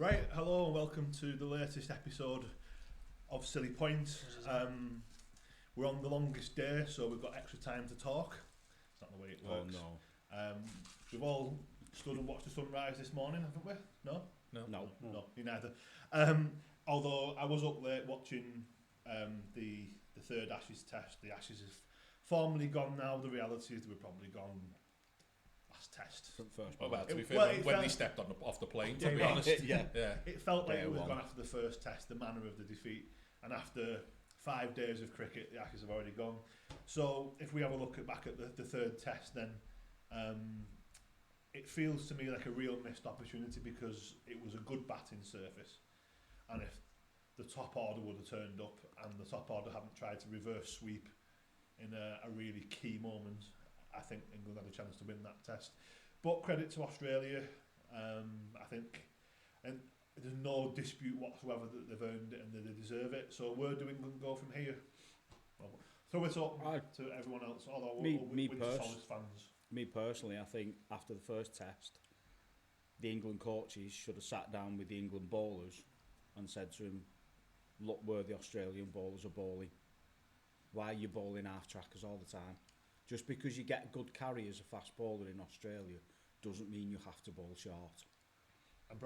Right, hello and welcome to the latest episode of Silly Point. We're on the longest day, so we've got extra time to talk. It's not the way it works. Oh no. We've all stood and watched the sunrise this morning, haven't we? No, you neither. Although I was up late watching the third Ashes test. The Ashes have formally gone now. The reality is they were probably gone last test. Well, to be fair, when they stepped off the plane, to be honest. It felt like it was gone after the first test, the manner of the defeat, and after 5 days of cricket, the Ashes have already gone. So if we have a look back at the third test, then it feels to me like a real missed opportunity because it was a good batting surface, and if the top order would have turned up and the top order hadn't tried to reverse sweep in a really key moment, I think England had a chance to win that test. But credit to Australia, I think, and there's no dispute whatsoever that they've earned it and that they deserve it. So where do England go from here? Well, throw it up to everyone else, although we're solid fans. Me personally, I think after the first test, the England coaches should have sat down with the England bowlers and said to them, look where the Australian bowlers are bowling. Why are you bowling half-trackers all the time? Just because you get a good carry as a fast bowler in Australia doesn't mean you have to bowl short. And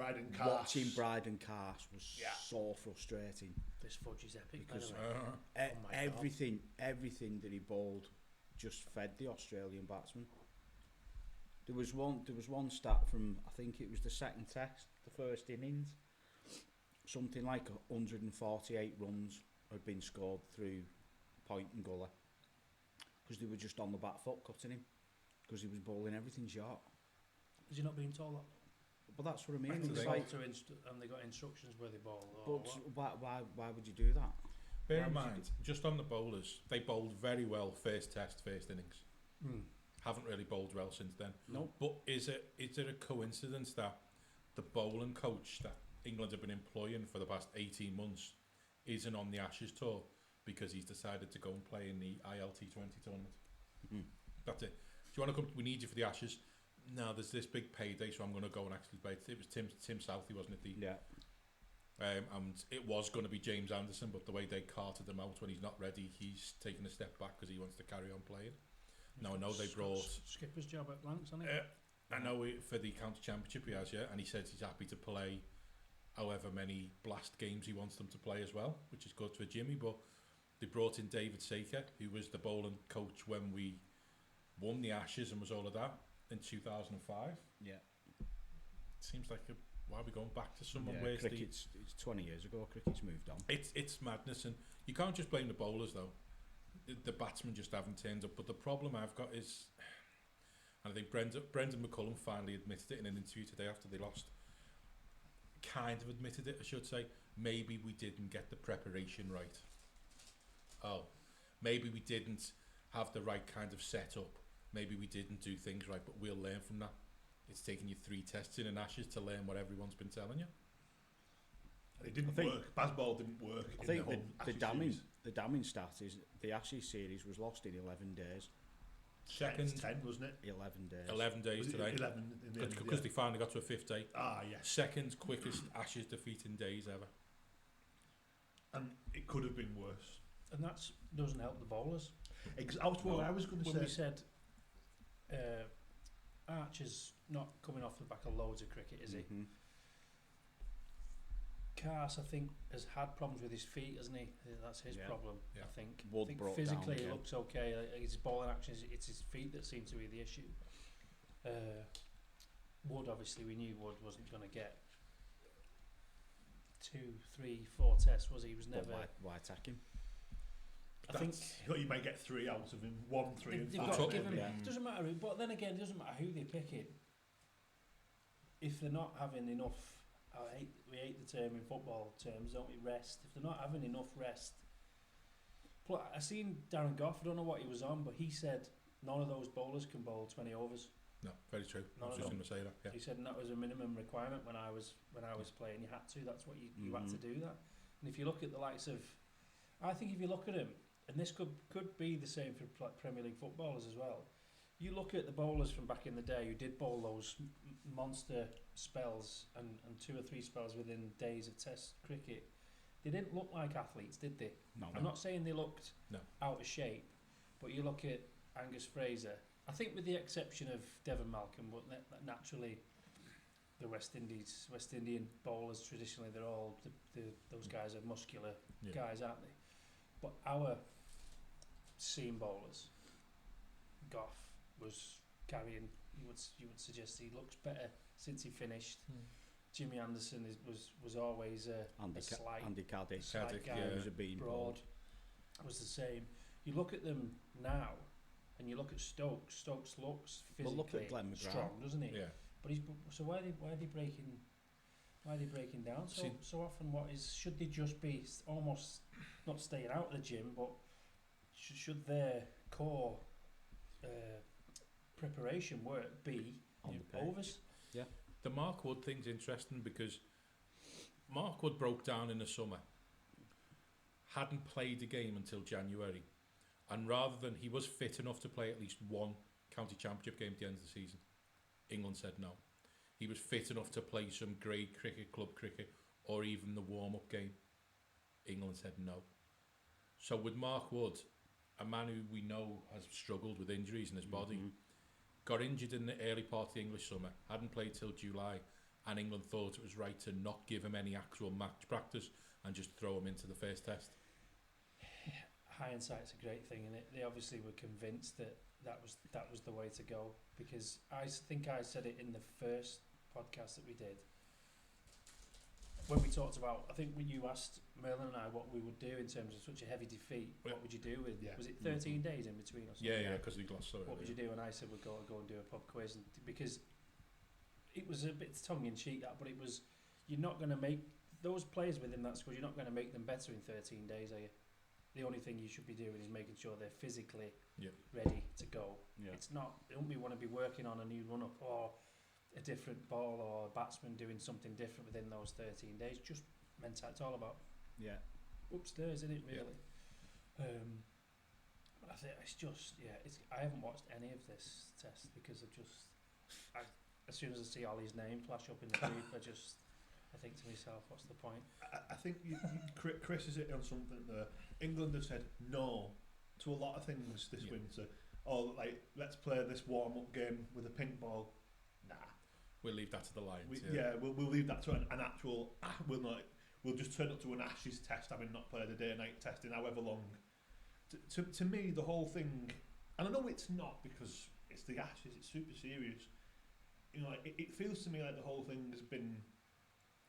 Watching Bryden Carse was so frustrating. This fudge is epic, because everything that he bowled just fed the Australian batsmen. There was one stat from, I think it was the second test, the first innings. Something like 148 runs had been scored through point and gully. Because they were just on the back foot cutting him. Because he was bowling everything short. Has he not been told that? But that's what I mean. And they got instructions where they bowl. But why would you do that? Bear in mind, just on the bowlers, they bowled very well first test, first innings. Haven't really bowled well since then. No. But is it a coincidence that the bowling coach that England have been employing for the past 18 months isn't on the Ashes tour because he's decided to go and play in the ILT20 tournament? That's it. Do you want to come? We need you for the Ashes. No, there's this big payday, so I'm going to go and actually play. It was Tim Southey, wasn't it? Yeah. And it was going to be James Anderson, but the way they carted him out when he's not ready, he's taking a step back because he wants to carry on playing. Now I know they brought skipper's job at Lancs, hasn't he? I know for the county championship he has, and he says he's happy to play however many blast games he wants them to play as well, which is good for Jimmy. But they brought in David Saker, who was the bowling coach when we won the Ashes and was all of that in 2005. Yeah. Seems like why are we going back to someone where it's 20 years ago. Cricket's moved on. It's madness, and you can't just blame the bowlers though. The batsmen just haven't turned up. But the problem I've got is, and I think Brendan McCullum finally admitted it in an interview today after they lost. Kind of admitted it, I should say. Maybe we didn't get the preparation right. Maybe we didn't have the right kind of setup. Maybe we didn't do things right, but we'll learn from that. It's taken you 3 tests in an Ashes to learn what everyone's been telling you. And it didn't work. Bazball didn't work. I think the damning stat is the Ashes series was lost in 11 days. Second 10, wasn't it? 11 days. 11 days today. 11 because they finally got to a 5th day. Yes. Second quickest Ashes defeat in days ever. And it could have been worse. And that doesn't help the bowlers. I was going to say. When we said Archer's not coming off the back of loads of cricket, is he? Carse, I think, has had problems with his feet, hasn't he? That's his problem. I think physically it looks okay. His bowling actions, it's his feet that seem to be the issue. Wood, obviously, we knew Wood wasn't going to get 2, 3, 4 tests, was he? He was never. Why attack him? I think you might get 3 out of him, 1, 3, and 5. Got to give him, it doesn't matter, but then again, it doesn't matter who they pick in. If they're not having enough, we hate the term in football terms, don't we? Rest. If they're not having enough rest. I seen Darren Goff. I don't know what he was on, but he said none of those bowlers can bowl 20 overs. No, very true. I was just going to say that. Yeah. He said that was a minimum requirement when I was playing. You had to. That's what you had to do that. And if you look at the likes of, I think if you look at him, and this could be the same for Premier League footballers as well. You look at the bowlers from back in the day who did bowl those monster spells and 2 or 3 spells within days of Test cricket. They didn't look like athletes, did they? No. I'm not saying they looked No. out of shape, but you look at Angus Fraser. I think with the exception of Devon Malcolm, but naturally the West Indian bowlers traditionally they're all those guys are muscular guys, aren't they? But our seam bowlers, Gough was carrying. You would suggest he looks better since he finished. Jimmy Anderson was always Andy Caddick. slight guy. Was a bean Broad was the same. You look at them now, and you look at Stokes. Stokes looks physically look at Glenn McGrath. strong, doesn't he? Yeah. But so why are they breaking down so often? Should they just be almost not staying out of the gym, but should their core preparation work be on the overs? Yeah. The Mark Wood thing's interesting because Mark Wood broke down in the summer, hadn't played a game until January, and rather than he was fit enough to play at least one county championship game at the end of the season, England said no. He was fit enough to play some grade cricket, club cricket, or even the warm-up game. England said no. So with Mark Wood, a man who we know has struggled with injuries in his body, got injured in the early part of the English summer, hadn't played till July, and England thought it was right to not give him any actual match practice and just throw him into the first test. Hindsight's a great thing, and they obviously were convinced that was the way to go, because I think I said it in the first podcast that we did when we talked about, I think when you asked Merlin and I what we would do in terms of such a heavy defeat, what would you do with, was it 13 days in between or something? Yeah, because we lost. What would you do? And I said we'd go and do a pub quiz, because it was a bit tongue-in-cheek that, but it was, you're not going to make those players within that squad, you're not going to make them better in 13 days, are you? The only thing you should be doing is making sure they're physically ready to go. It's not, don't we want to be working on a new run-up or a different ball or a batsman doing something different within those 13 days. Just mental, it's all about upstairs, isn't it, really? I think it's just, I haven't watched any of this test because as soon as I see Ollie's name flash up in the feed, I think to myself, what's the point? I think Chris is on something there. England have said no to a lot of things this winter. Oh, like, let's play this warm-up game with a pink ball. Nah. We'll leave that to the Lions. We'll leave that to an actual. We'll just turn up to an Ashes test, having not played a day-night test in however long. To me, the whole thing, and I know it's not because it's the Ashes. It's super serious. You know, it feels to me like the whole thing has been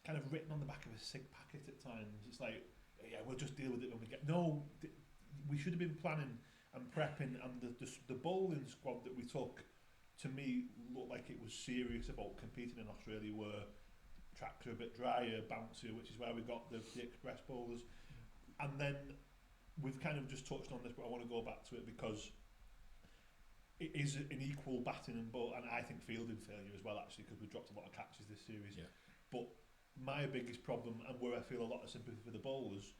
kind of written on the back of a cig packet at times. It's like, we'll just deal with it when we get. No, we should have been planning and prepping, and the bowling squad that we took, to me, looked like it was serious about competing in Australia, where tracks are a bit drier, bouncier, which is where we got the express bowlers. And then we've kind of just touched on this, but I want to go back to it because it is an equal batting and bowl, and I think fielding failure as well, actually, because we dropped a lot of catches this series. But my biggest problem, and where I feel a lot of sympathy for the bowlers,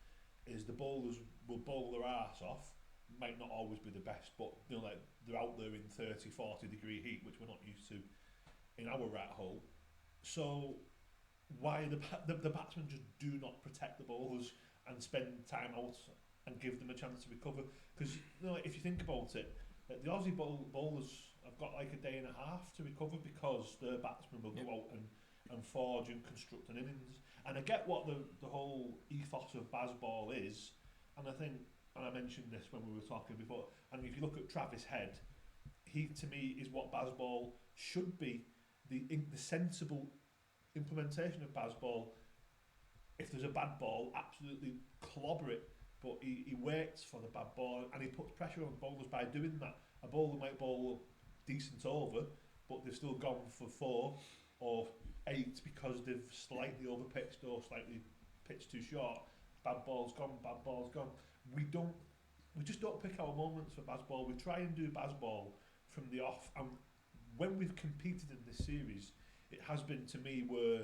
is the bowlers will bowl their arse off, might not always be the best, but you know, like, they're out there in 30, 40 degree heat, which we're not used to in our rat hole. So why the batsmen just do not protect the bowlers and spend time out and give them a chance to recover? Because you know, if you think about it, the Aussie bowlers have got like a day and a half to recover because the batsmen will go out and forge and construct an innings. And I get what the whole ethos of Bazball is, and I think, and I mentioned this when we were talking before, and if you look at Travis Head, he to me is what Bazball should be, the sensible implementation of Bazball. If there's a bad ball, absolutely clobber it, but he waits for the bad ball and he puts pressure on bowlers by doing that. A bowler might bowl decent over, but they've still gone for 4 or 8 because they've slightly overpitched or slightly pitched too short. Bad ball's gone, bad ball's gone. We just don't pick our moments for Bazball. We try and do Bazball from the off, and when we've competed in this series, it has been, to me, where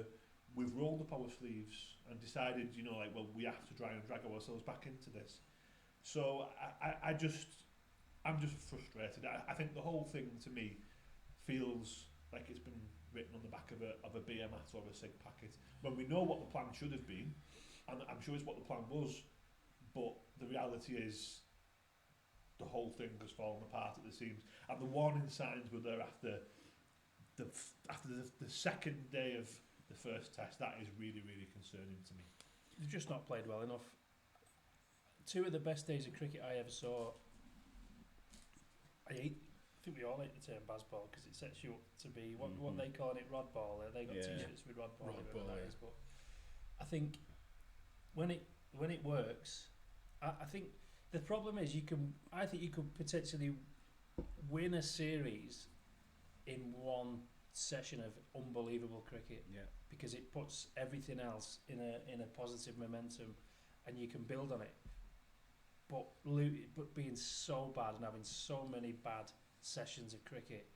we've rolled up our sleeves and decided, you know, like, well, we have to try and drag ourselves back into this. So I just, I'm just frustrated. I think the whole thing to me feels like it's been written on the back of a BMAT or a SIG packet when we know what the plan should have been, and I'm sure it's what the plan was, but the reality is the whole thing has fallen apart at the seams, and the warning signs were there after the second day of the first test. That is really, really concerning to me. They've just not played well enough. 2 of the best days of cricket I ever saw. I think we all hate the term Bazball because it sets you up to be what they calling it, rod ball. They got t-shirts with rod ball, but I think when it works, I think the problem is I think you could potentially win a series in one session of unbelievable cricket, because it puts everything else in a positive momentum, and you can build on it. But being so bad and having so many bad sessions of cricket,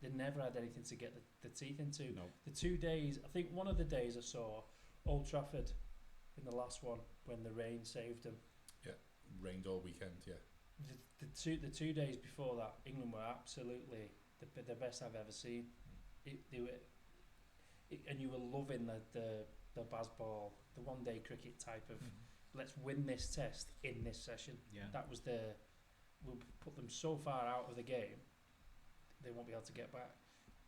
they never had anything to get the teeth into. No. The 2 days, I think one of the days I saw Old Trafford in the last one when the rain saved them. Yeah, rained all weekend. Yeah. The 2 days before that, England were absolutely the best I've ever seen. And you were loving the Bazball, the 1 day cricket type of. Let's win this test in this session. Yeah. That was we'll put them so far out of the game, they won't be able to get back.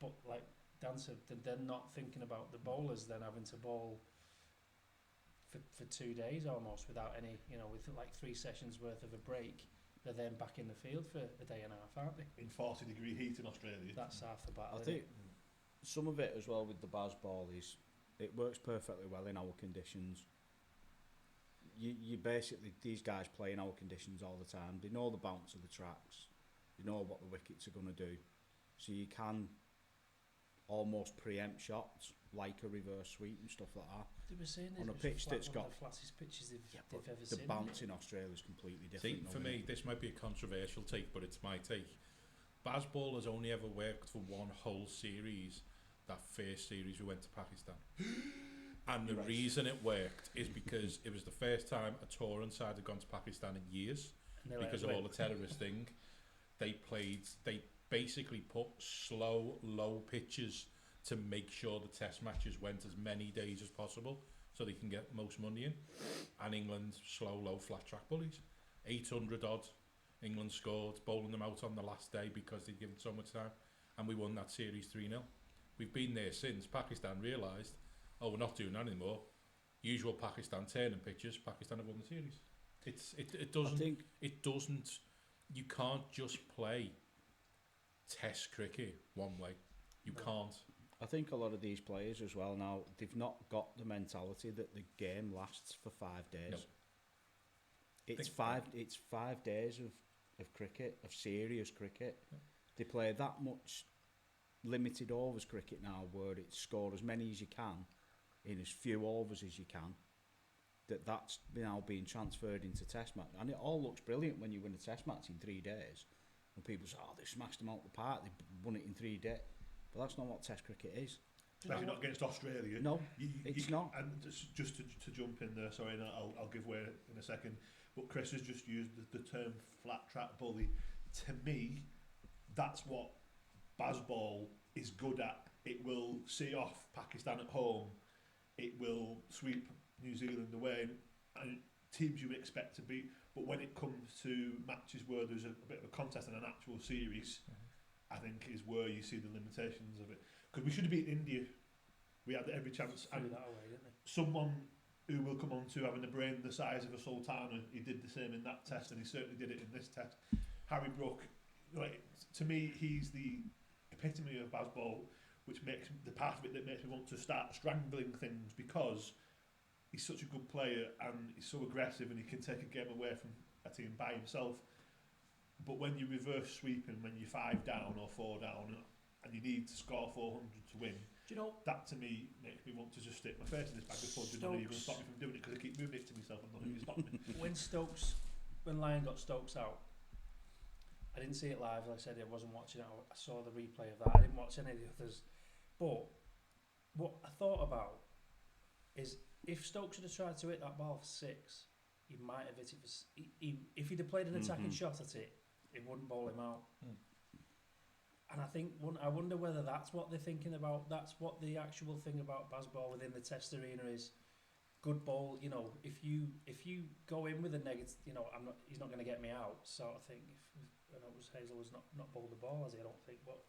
But like Dan said, they're not thinking about the bowlers then having to bowl for 2 days almost without any, with like 3 sessions worth of a break. They're then back in the field for a day and a half, aren't they? In 40-degree heat in Australia. That's half the battle. I think some of it as well with the Bazball is it works perfectly well in our conditions. You basically, these guys play in our conditions all the time. They know the bounce of the tracks. They know what the wickets are going to do. So you can almost preempt shots like a reverse sweep and stuff like that. They were saying on a pitch that's got the flattest pitches they've ever the seen. The bounce in Australia is completely different. See, for me, this might be a controversial take, but it's my take. Bazball has only ever worked for one whole series. That first series we went to Pakistan. And the reason it worked is because it was the first time a touring side had gone to Pakistan in years because of all the terrorist thing. They basically put slow, low pitches to make sure the test matches went as many days as possible so they can get most money in. And England, slow, low, flat track bullies. 800 odd, England scored, bowling them out on the last day because they'd given so much time. And we won that series 3-0. We've been there since. Pakistan realised, we're not doing that anymore. Usual Pakistan turning pitches. Pakistan have won the series. It doesn't. You can't just play Test cricket one way. You can't. I think a lot of these players as well now, they've not got the mentality that the game lasts for 5 days. No. It's 5 days of cricket, of serious cricket. Yeah. They play that much limited overs cricket now, where it's score as many as you can in as few overs as you can. That's now being transferred into test match, and it all looks brilliant when you win a test match in 3 days. And people say, they smashed them out the park, they won it in 3 days. But that's not what test cricket is. Especially not against Australia. No, it's not. And just to jump in there, sorry, and I'll give way in a second, but Chris has just used the term flat track bully. To me, that's what Bazball is good at. It will see off Pakistan at home. It will sweep New Zealand away, and teams you would expect to beat. But when it comes to matches where there's a bit of a contest and an actual series, I think is where you see the limitations of it. Because we should have beaten India. We had every chance. And that away, didn't they? Someone who will come on to having a brain the size of a sultana, he did the same in that test, and he certainly did it in this test. Harry Brook, to me, he's the epitome of Bazball, which makes the part of it that makes me want to start strangling things, because he's such a good player and he's so aggressive and he can take a game away from a team by himself. But when you reverse sweeping, when you're 5 down or 4 down and you need to score 400 to win, do you know, that to me makes me want to just stick my face in this bag of fudge and not even stop me from doing it, because I keep moving it to myself and nothing can stop me. When Lyon got Stokes out, I didn't see it live, like I said, I wasn't watching it. I saw the replay of that. I didn't watch any of the others. But what I thought about is, if Stokes had tried to hit that ball for 6, he might have hit it for... if he'd have played an attacking shot at it, It wouldn't bowl him out. Mm. And I wonder whether that's what they're thinking about. That's what the actual thing about Bazball within the Test arena is. Good bowl, you know. If you go in with a negative, you know, he's not going to get me out, sort of thing. If I know it was Hazel has not bowled the ball, has he? I don't think, but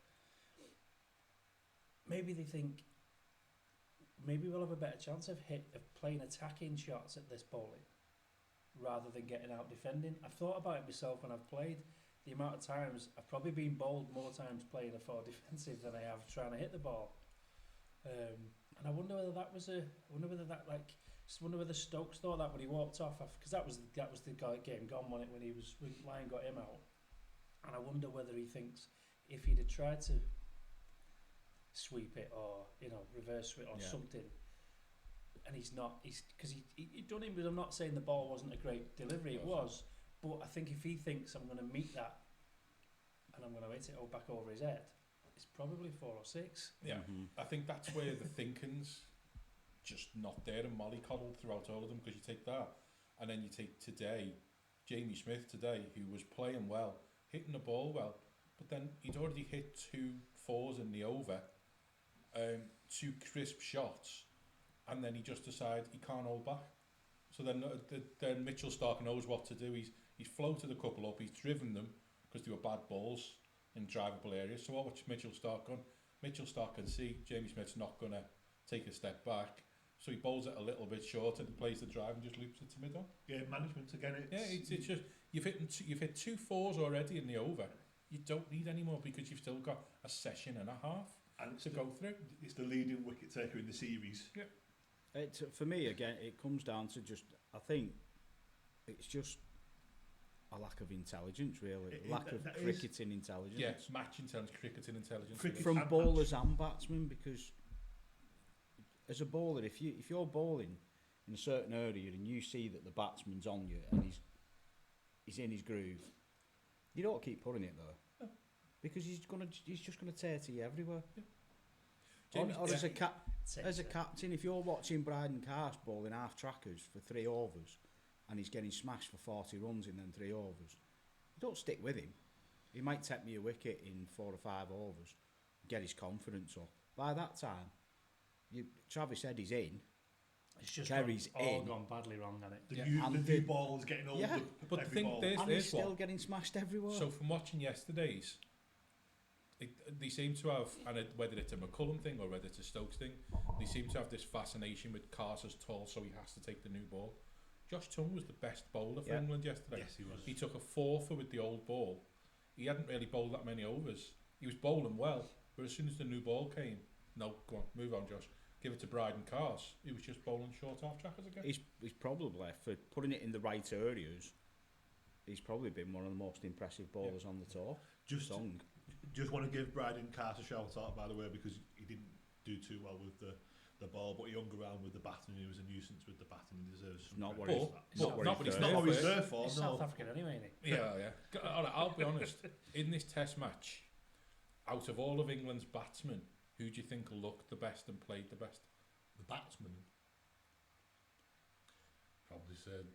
maybe they think maybe we'll have a better chance of playing attacking shots at this bowling rather than getting out defending. I've thought about it myself when I've played. The amount of times I've probably been bowled more times playing a 4 defensive than I have trying to hit the ball. And I wonder whether that was just wonder whether Stokes thought that when he walked off, because that was the game gone when Lyon got him out. And I wonder whether he thinks if he'd have tried to sweep it or, you know, reverse it or something, and he's because he done it, but I'm not saying the ball wasn't a great delivery, it was, but I think if he thinks I'm going to meet that and I'm going to hit it back over his head, it's probably 4 or 6. Yeah, I think that's where the thinking's just not there and mollycoddled throughout all of them, because you take that and then you take today, Jamie Smith today, who was playing well, hitting the ball well, but then he'd already hit 2 4s in the over, 2 crisp shots, and then he just decided he can't hold back. So then Mitchell Stark knows what to do. He's floated a couple up, he's driven them because they were bad balls in drivable areas. So what's Mitchell Stark on? Mitchell Stark can see Jamie Smith's not going to take a step back, so he bowls it a little bit short and plays the drive and just loops it to middle. Yeah, management again. It's just you've hit 2 4s already in the over. You don't need any more because you've still got a session and a half and to go through. It's the leading wicket taker in the series. Yeah. For me, again, it comes down to I think it's just a lack of intelligence, really. Lack of cricketing intelligence. Yeah, match intelligence, cricketing intelligence. From bowlers and batsmen, because as a bowler, if you're bowling in a certain area and you see that the batsman's on you and he's in his groove, you don't keep putting it there. Because he's just gonna tear to you everywhere. Yeah. Or as a captain, if you're watching Bryden Carse bowling half trackers for 3 overs and he's getting smashed for 40 runs in them 3 overs, you don't stick with him. He might take me a wicket in 4 or 5 overs, get his confidence up. By that time, Travis Head is in. It's just Kerry's gone badly wrong, hasn't it? The new ball is getting older. Yeah. But the thing, and he's still getting smashed everywhere. So from watching yesterday's, they seem to have, and whether it's a McCullum thing or whether it's a Stokes thing, they seem to have this fascination with Carter's tall, so he has to take the new ball. Josh Tongue was the best bowler for England yesterday. Yes, he was. He took a 4-for with the old ball. He hadn't really bowled that many overs. He was bowling well, but as soon as the new ball came, no, go on, move on, Josh. Give it to Bryden Carse. He was just bowling short half trackers again. He's probably, for putting it in the right areas, he's probably been one of the most impressive bowlers on the tour. Just want to give Bryden Carse a shout out, by the way, because he didn't do too well with the ball, but he hung around with the batting. He was a nuisance with the batting. He deserves some not what credit. he's not what he's there for. He's South African anyway, isn't he? Yeah. All right, I'll be honest. In this Test match, out of all of England's batsmen, who do you think looked the best and played the best? The batsman. Probably said.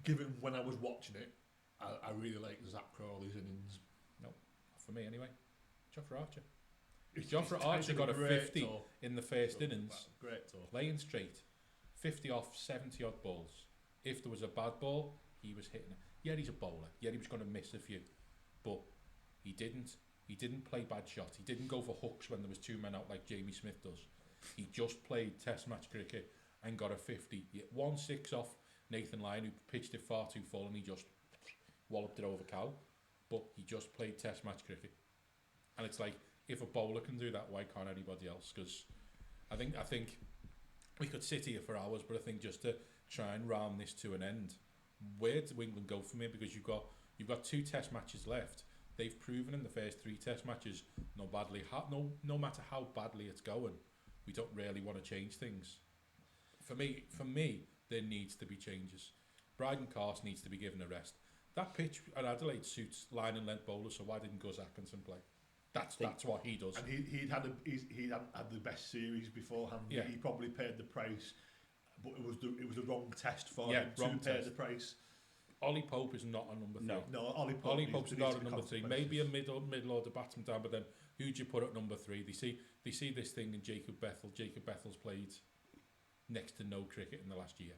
Given when I was watching it, I really like Zach Crawley's innings. No, for me anyway. Jofra Archer. Jofra Archer got a 50 in the first innings. Great talk. Laying straight, 50 off 70 odd balls. If there was a bad ball, he was hitting it. Yeah, he's a bowler. Yeah, he was going to miss a few, but he didn't. He didn't play bad shots. He didn't go for hooks when there was 2 men out like Jamie Smith does. He just played Test match cricket and got a 50. He hit 1-6 off Nathan Lyon, who pitched it far too full, and he just walloped it over cow. But he just played Test match cricket, and it's like, if a bowler can do that, why can't anybody else? Because I think we could sit here for hours, but I think just to try and round this to an end, where do England go from here? Because you've got 2 Test matches left. They've proven in the first 3 Test matches, no matter how badly it's going, we don't really want to change things. For me, there needs to be changes. Bryden Carse needs to be given a rest. That pitch at Adelaide suits line and length bowlers, so why didn't Gus Atkinson play? That's what he does. And he'd had the best series beforehand. Yeah. He probably paid the price, but it was the wrong test for him to pay the price. Ollie Pope is not a number 3. No. No, Ollie Pope's needs not to a be number 3. Maybe a middle order batsman down, but then who'd you put at number 3? They see this thing in Jacob Bethel. Jacob Bethel's played next to no cricket in the last year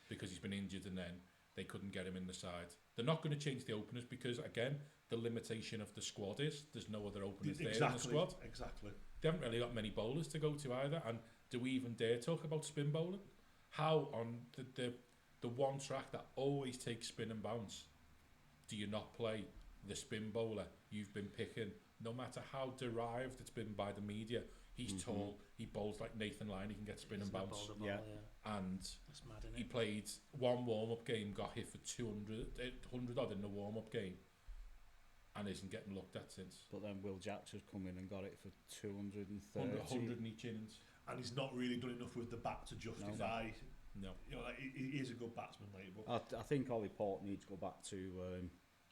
because he's been injured, and then they couldn't get him in the side. They're not going to change the openers because, again, the limitation of the squad is there's no other openers there in the squad. Exactly. They haven't really got many bowlers to go to either. And do we even dare talk about spin bowling? How on the one track that always takes spin and bounce, do you not play the spin bowler you've been picking? No matter how derived it's been by the media, he's tall, he bowls like Nathan Lyon, he can get spin and bounce. And that's mad, isn't it? he played one warm-up game, got hit for 100 odd in the warm-up game, and isn't getting looked at since. But then Will Jacks has come in and got it for 230. 100 in each innings. And he's not really done enough with the bat to justify. No. You know, like, he is a good batsman, like, but I think Ollie Port needs to go back to.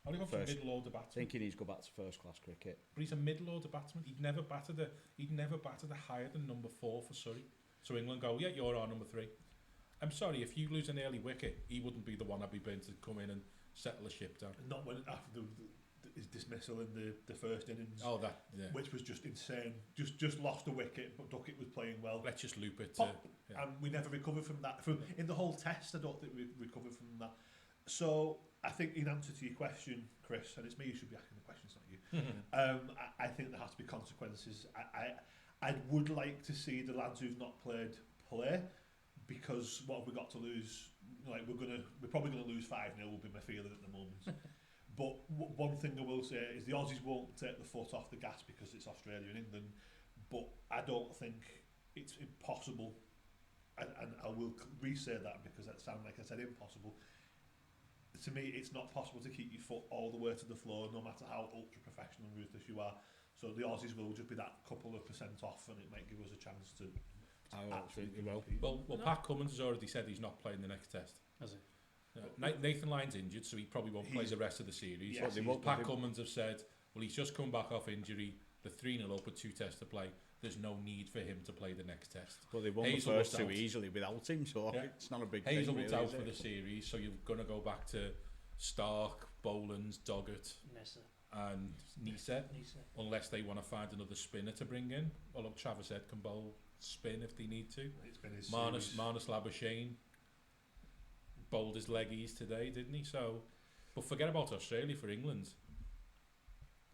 Ollie Port's a middle order I batsman. think he needs to go back to first class cricket. But he's a middle order batsman. He'd never batted a higher than number 4 for Surrey. So England go, yeah, you're our number 3. I'm sorry, if you lose an early wicket, he wouldn't be the one I'd be bringing to come in and settle the ship down. not when after his dismissal in the first innings. Oh, that, yeah. Which was just insane. Just lost a wicket, but Duckett was playing well. Let's just loop it. And we never recovered from that. In the whole test, I don't think we recovered from that. So I think in answer to your question, Chris, and it's me who should be asking the questions, not you. I think there has to be consequences. I would like to see the lads who've not played play, because what have we got to lose? Like we're probably gonna lose 5-0. Will be my feeling at the moment. But one thing I will say is the Aussies won't take the foot off the gas because it's Australia and England. But I don't think it's impossible, and I will re-say that because that sounds like I said impossible. To me, it's not possible to keep your foot all the way to the floor, no matter how ultra-professional and ruthless you are. So the Aussies will just be that couple of % off, and it might give us a chance to I absolutely will. Well, Pat Cummins has already said he's not playing the next test. Has he? Nathan Lyon's injured, so he probably won't play the rest of the series. Yes, Pat Cummins have said, well, he's just come back off injury. The 3-0 up with 2 tests to play. There's no need for him to play the next test. Well, they won the first 2 easily without him, so it's not a big thing. Hazelwood's out for the series, so you're going to go back to Stark, Bolans, Doggett, and Nisa, unless they want to find another spinner to bring in. Well, look, Travis Head can bowl spin if they need to. It's been his Marnus Labuschagne bowled his leggies today, didn't he? So, but forget about Australia for England.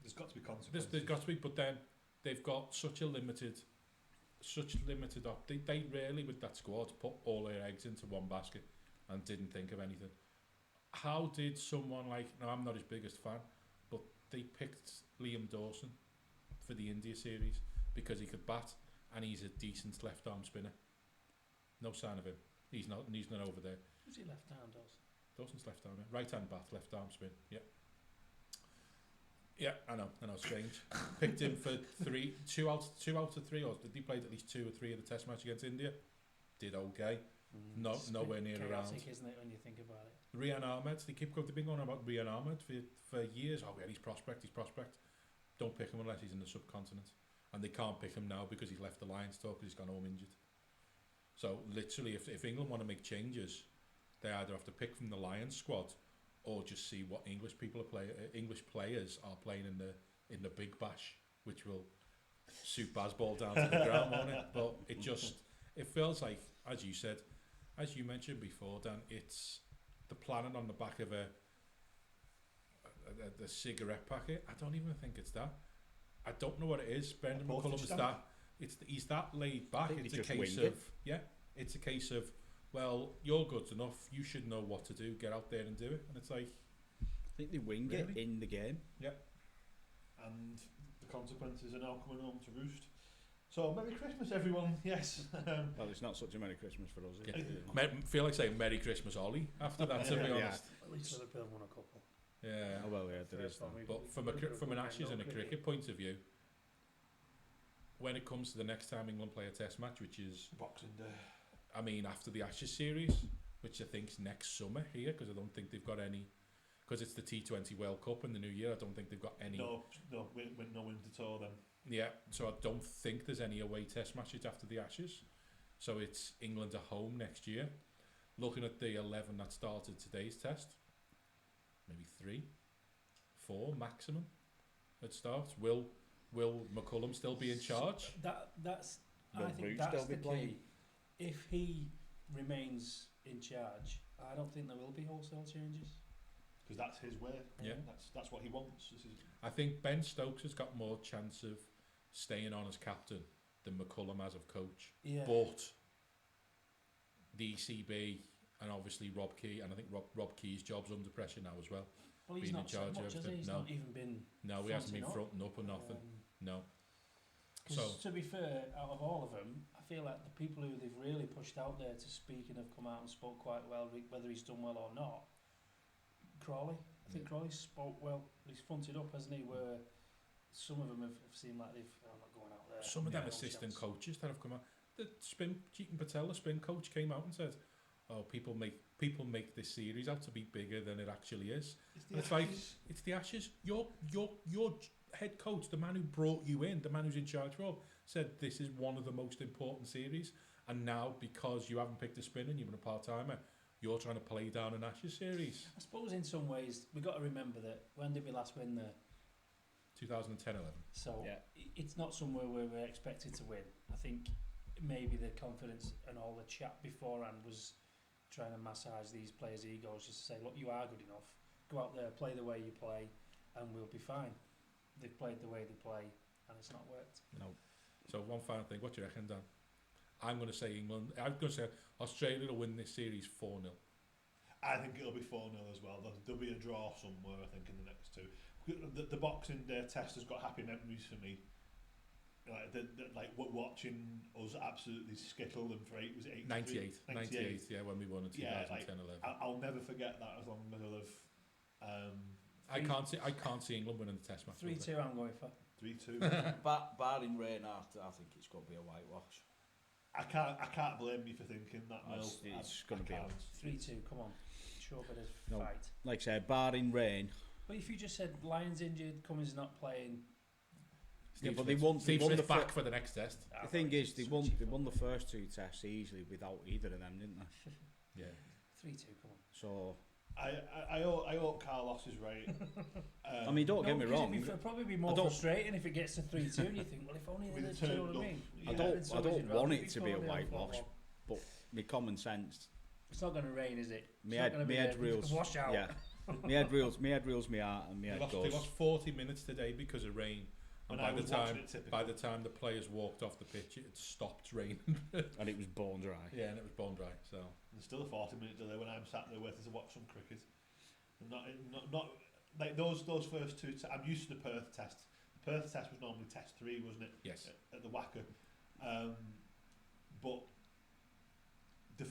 There's got to be consequences. There's got to be, but then they've got such limited op. They rarely with that squad put all their eggs into one basket and didn't think of anything. How did someone like, now I'm not his biggest fan, but they picked Liam Dawson for the India series because he could bat and he's a decent left arm spinner. No sign of him. He's not over there. Who's he left arm, Dawson? Dawson's left arm, right hand bat, left arm spin. Yeah, I know, strange. Picked him for 2 out of 3, or did he play at least 2 or 3 of the test match against India? Did okay. Nowhere near around. Isn't it, when you think about it? Rian Ahmed, they've been going on about Rian Ahmed for years. Oh, yeah, he's prospect. Don't pick him unless he's in the subcontinent. And they can't pick him now because he's left the Lions tour because he's gone home injured. So literally, if England want to make changes, they either have to pick from the Lions squad or just see what English players are playing in the Big Bash, which will suit Bazball down to the ground, won't it? But it feels like, as you said, as you mentioned before, Dan, it's the planning on the back of the cigarette packet. I don't even think it's that. I don't know what it is. Brendan McCullum's that. He's that laid back. It's a case of it's a case of, well, you're good enough. You should know what to do. Get out there and do it. And it's like, I think they wing it in the game. Yeah. And the consequences are now coming home to roost. So, Merry Christmas, everyone. Yes. Well, it's not such a Merry Christmas for us. Feel like saying Merry Christmas, Ollie. After that, to be honest. At least Liverpool won a couple. Yeah. Oh, well, yeah, there is. But from an Ashes and a cricket point of view, when it comes to the next time England play a Test match, which is Boxing Day. I mean, after the Ashes series, which I think's next summer here, because I don't think they've got any. Because it's the T20 World Cup in the new year, I don't think they've got any. No winter tour then. Yeah, so I don't think there's any away Test matches after the Ashes. So it's England at home next year. Looking at the 11 that started today's test, maybe 3, 4 maximum at starts. Will McCullum still be in charge? That's Will I think Root that's still the be playing? key. If he remains in charge, I don't think there will be wholesale changes. Because that's his way. Yeah. That's what he wants. I think Ben Stokes has got more chance of staying on as captain than McCullum has of coach. Yeah. But the ECB and obviously Rob Key, and I think Rob Key's job's under pressure now as well. Well, he's being not in charge so of much, has he? everything. He's No. not even been. No, he hasn't been fronting fronting up or nothing. No. 'Cause So to be fair, out of all of them, I feel like the people who they've really pushed out there to speak and have come out and spoke quite well, whether he's done well or not. Crawley, I think Crawley spoke well. He's fronted up, hasn't he? Where some of them have seemed like I'm not going out there. some of them No assistant chance. coaches that have come out. The Cheaton Patel, the spin coach, came out and said, "Oh, people make this series out to be bigger than it actually is." And it's like, it's the Ashes. Your head coach, the man who brought you in, the man who's in charge, Rob, said this is one of the most important series. And now, because you haven't picked a spin and you've been a part-timer, you're trying to play down an Ashes series. I suppose in some ways we've got to remember that when did we last win there? 2010-11. So Yeah. it's not somewhere where we're expected to win. I think maybe the confidence and all the chat beforehand was trying to massage these players' egos, just to say, look, you are good enough. Go out there, play the way you play, and we'll be fine. They've played the way they play, and it's not worked. No. So one final thing, what do you reckon, Dan? I'm going to say England. I'm going to say Australia will win this series 4-0. I think it'll be 4-0 as well. There'll be a draw somewhere, I think, in the next two. The Boxing Day test has got happy memories for me. Like watching us absolutely skittle them for 98, yeah, when we won in 2010-11. I'll never forget that as long as I live. I can't see England winning the test match. 3-2 I'm going for. 3-2. Barring rain, I think it's got to be a whitewash. I can't blame you for thinking that. It's going to be a 3-2, come on. Show a bit of No. fight. like I said, barring rain. But if you just said Lyons injured, Cummins not playing. Yeah, but they won Smith the back for the next test. The thing is, they won the first 2 tests easily without either of them, didn't they? Yeah. 3-2, come on. So I hope Carlos is right. I mean, don't get me wrong. It'd probably be more frustrating if it gets to 3-2 and you think, well, if only With they the did, you know what I turn mean? I don't want it to be a whitewash, but my common sense. It's not going to rain, is it? My head rules. Wash out. Yeah, my head rules my heart, and my head They goes. lost 40 minutes today because of rain. And by the time the players walked off the pitch, it stopped raining. And it was bone dry. Yeah, and it was bone dry. So There's still a 40-minute delay when I'm sat there waiting to watch some cricket. Not like those first two. I'm used to the Perth test. The Perth test was normally test 3, wasn't it? yes, At the Wacker. But the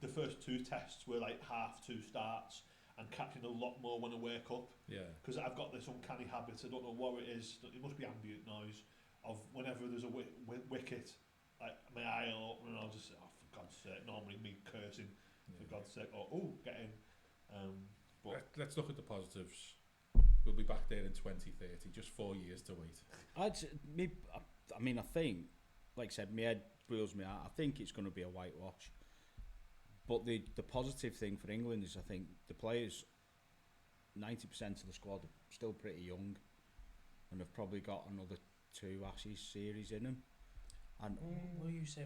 first 2 tests were like 1/2 starts and catching a lot more when I wake up. yeah. Because I've got this uncanny habit, I don't know what it is, it must be ambient noise, of whenever there's a wicket, like my eye will open and I'll just say, oh, for God's sake, normally me cursing, for God's sake, or, oh, get in. Let's look at the positives. We'll be back there in 2030, just 4 years to wait. I think, like I said, my head rules me out. I think it's going to be a whitewash. But the positive thing for England is I think the players, 90% of the squad are still pretty young and have probably got another 2 Ashes series in them. And What do you say?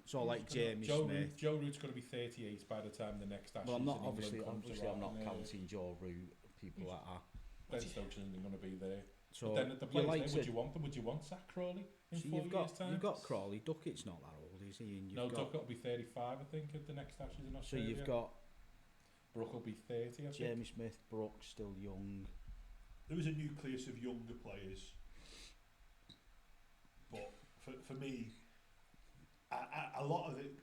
so like Jamie Joe Smith. Joe Root's going to be 38 by the time the next Ashes. Well, I'm not in England obviously comes I'm around, not counting Joe Root, people like that. Ben Stokes isn't going to be there. So But then at the you players, like would you want them? Would you want Zach Crawley in so 4 years' time? you've got Crawley. Duckett's not that old, is he? And you've got, Duckett will be 35, I think, at the next Ashes in so Australia. you've got Brooke will be 30, I think. Jamie Smith, Brooks still young. There is a nucleus of younger players, but for me, a lot of it,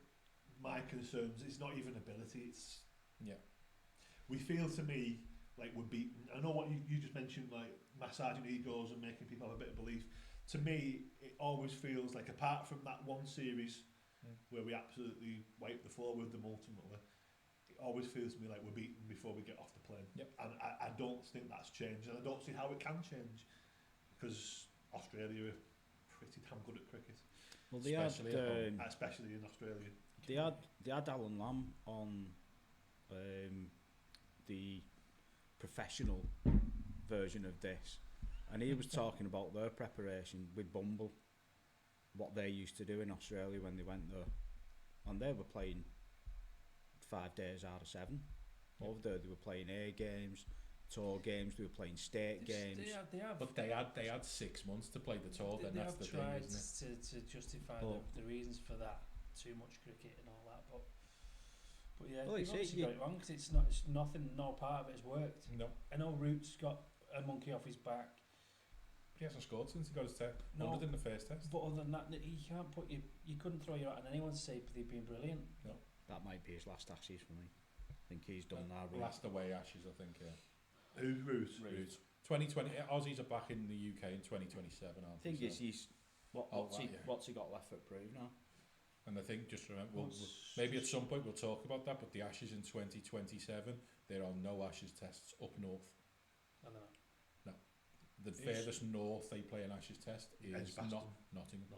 my concerns, it's not even ability, it's... Yeah. We feel, to me, like we're beaten. I know what you just mentioned, like massaging egos and making people have a bit of belief. To me, it always feels like, apart from that one series where we absolutely wiped the floor with them ultimately, it always feels to me like we're beaten before we get off the plane. Yep. And I don't think that's changed, and I don't see how it can change, because Australia are pretty damn good at cricket, Well, they Especially at home. especially in Australia. they had Alan Lamb on the professional version of this, and he was talking about their preparation with Bumble, what they used to do in Australia when they went there, and they were playing 5 days out of 7. Over there they were playing A games, tour games, they were playing state games. But they had 6 months to play the tour. Then that's the thing, isn't it? To justify the reasons for that, too much cricket and all that, but yeah, Well, they've obviously got it wrong, because it's nothing, no part of it has worked. No, I know Root's got a monkey off his back. he hasn't scored since he got his 100 in the first test. But other than that, you couldn't throw your hat on anyone to say they've been brilliant. No, That might be his last Ashes for me. I think he's done now. last away Ashes, I think. Yeah. Who's Root? Root. 2020. Aussies are back in the UK in 2027. Aren't thing they? is, he's what's he got left for prove now? And I think, just remember, maybe at some point we'll talk about that, but the Ashes in 2027, there are no Ashes tests up north. I know. No. The furthest north they play an Ashes test is Nottingham.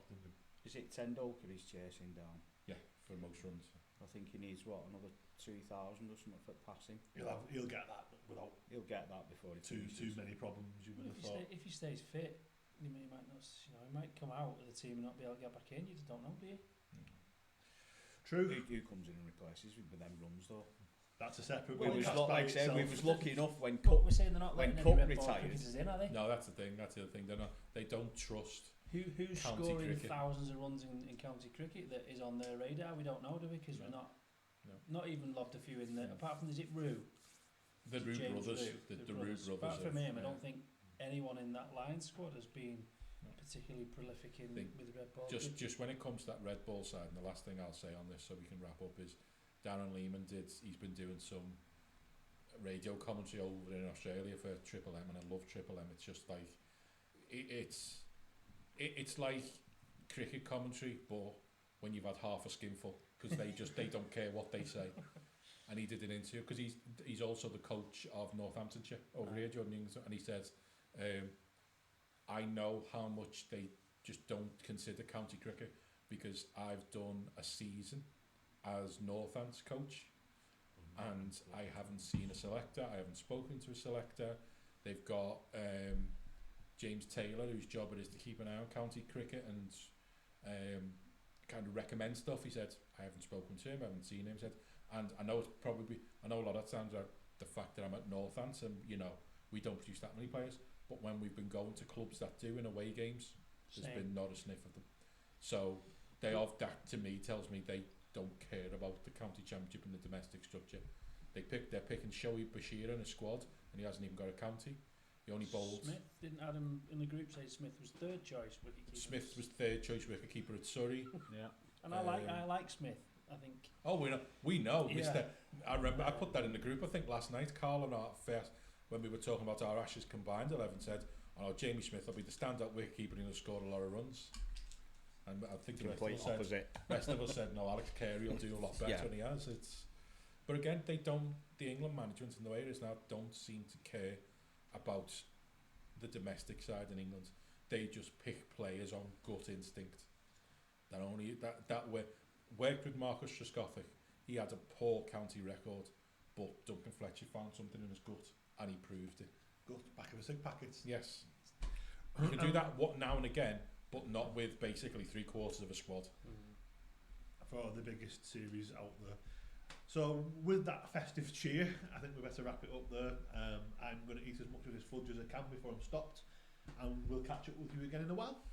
Is it Tendulkar he's chasing down? Yeah, for most runs. I think he needs another 2,000 or something for passing. He'll get that without He'll get that before he too finishes. many problems. You would have thought. If he stays fit, he might not. He might come out of the team and not be able to get back in. You just don't know, do you? True. Who comes in and replaces with them runs though? That's a separate. We was lucky enough when But Cook we're saying they're not letting any Cook red ball retired. cricketers in, are they? No, that's the thing. That's the other thing. They don't trust. Who's County scoring cricket. thousands of runs in county cricket that is on their radar? We don't know, do we? Because we're not even lobbed a few in there. Apart from, is it Rue? The Root James brothers. Root, The Root brothers. Apart from him, I yeah. don't think anyone in that Lions squad has been particularly prolific with red ball. Just when it comes to that red ball side, and the last thing I'll say on this, so we can wrap up, is Darren Lehman he's been doing some radio commentary over in Australia for Triple M, and I love Triple M. It's just like it's like cricket commentary, but when you've had half a skinful, because they don't care what they say. And he did an interview because he's also the coach of Northamptonshire over here, Jordan Youngs, and he says, I know how much they just don't consider county cricket, because I've done a season as Northants coach, and I haven't seen a selector, I haven't spoken to a selector. They've got James Taylor, whose job it is to keep an eye on county cricket and kind of recommend stuff. He said, I haven't spoken to him, I haven't seen him. He said, and I know a lot of times the fact that I'm at Northants and we don't produce that many players, but when we've been going to clubs that do in away games, there's been not a sniff of them. So that to me tells me they don't care about the county championship and the domestic structure. They're picking Shoaib Bashir in a squad, and he hasn't even got a county. He only bowled. Smith didn't Adam in the group say Smith was third choice wicketkeeper. Smith was third choice wicketkeeper at Surrey. Yeah, and I like Smith. I think. Oh, we know. Yeah. I remember I put that in the group. I think last night, Carl and our first, when we were talking about our Ashes combined 11, said, "Oh, Jamie Smith will be the standout wicketkeeper and he'll score a lot of runs." And I think the rest of us said, "No, Alex Carey will do a lot better than he has." But again, they don't. The England management and the way it is now don't seem to care about the domestic side in England. They just pick players on gut instinct. That worked with Marcus Trescothick. He had a poor county record, but Duncan Fletcher found something in his gut and he proved it. Gut, back of a sig packet. Yes. You can do that now and again, but not with basically 3/4 of a squad. For the biggest series out there. So with that festive cheer, I think we better wrap it up there. I'm going to eat as much of this fudge as I can before I'm stopped, and we'll catch up with you again in a while.